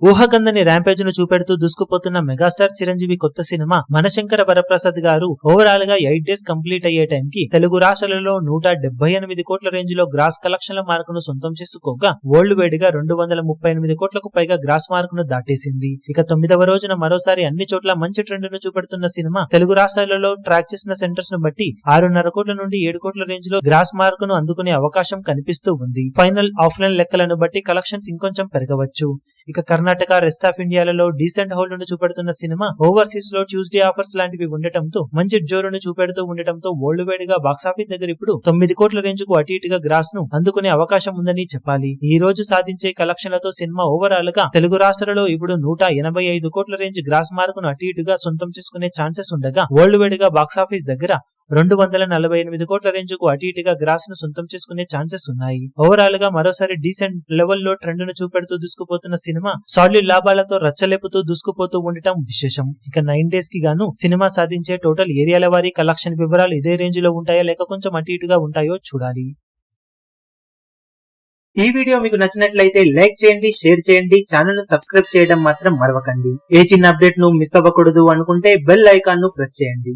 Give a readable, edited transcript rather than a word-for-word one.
ఊహకందని rampage ను చూపెడుతూ దూసుకుపోతున్న megastar Chiranjeevi కొత్త cinema మనశంకర Varaprasad గారు ఓవరాల్ గా 8 డేస్ కంప్లీట్ అయ్యే టైం కి తెలుగు రాష్ట్రాలలో 178 కోట్ల రేంజ్ లో గ్రాస్ కలెక్షన్ల మార్కును సొంతం చేసుకోగా వరల్డ్ వైడ్ గా 238 కోట్లకు పైగా గ్రాస్ మార్కును దాటేసింది. ఇక 9వ రోజున మరోసారి అన్ని చోట్ల మంచి ట్రెండ్ ను చూపెడుతున్న సినిమా తెలుగు రాష్ట్రాలలో ట్రాక్ చేసిన సెంటర్స్ ను బట్టి 6.5 కోట్ల నుండి 7 కోట్ల రేంజ్ లో గ్రాస్ మార్కును అందుకునే అవకాశం కనిపిస్తూ ఉంది. ఫైనల్ ఆఫ్లైన్ లెక్కలను బట్టి కలెక్షన్స్ ఇంకొంచెం పెరగవచ్చు. ఇక కర్ణాటక, రెస్ట్ ఆఫ్ ఇండియాలలో డీసెంట్ హోల్డ్ ను చూపెడుతున్న సినిమా ఓవర్సీస్ లో ట్యూస్డే ఆఫర్స్ లాంటివి ఉండటంతో మంచి జోరును చూపెడుతూ ఉండటంతో వరల్డ్ వైడ్ గా బాక్సాఫీస్ దగ్గర ఇప్పుడు 9 కోట్ల రేంజ్ కు అటు ఇటుగా గ్రాస్ ను అందుకునే అవకాశం ఉందని చెప్పాలి. ఈ రోజు సాధించే కలెక్షన్లతో సినిమా ఓవరాల్ గా తెలుగు రాష్ట్రాలలో ఇప్పుడు 185 కోట్ల రేంజ్ గ్రాస్ మార్కును అటు ఇటుగా సొంతం చేసుకునే ఛాన్సెస్ ఉండగా వరల్డ్ వైడ్ గా బాక్సాఫీస్ దగ్గర 248 కోట్ల రేంజ్ కు అటు ఇటుగా గ్రాస్ ను సొంతం చేసుకునే ఛాన్సెస్ ఉన్నాయి. ఓవరాల్ గా మరోసారి డీసెంట్ లెవెల్ లో ట్రెండ్ ను చూపెడుతూ దూసుకుపోతున్న సినిమా సాలిడ్ లాభాలతో రచ్చలేపుతూ దూసుకుపోతూ ఉండటం విశేషం. ఇక 9 డేస్ కి గాను సినిమా సాధించే టోటల్ ఏరియాల వారీ కలెక్షన్ వివరాలు ఇదే రేంజ్ లో ఉంటాయో లేక కొంచెం అటు ఇటుగా ఉంటాయో చూడాలి. ఈ వీడియో మీకు నచ్చినట్లయితే లైక్ చేయండి, షేర్ చేయండి, ఛానల్ ను సబ్స్క్రైబ్ చేయడం మాత్రం మరవకండి. ఏ చిన్న అప్డేట్ ను మిస్ అవ్వకూడదు అనుకుంటే బెల్ ఐకాన్ ను ప్రెస్ చేయండి.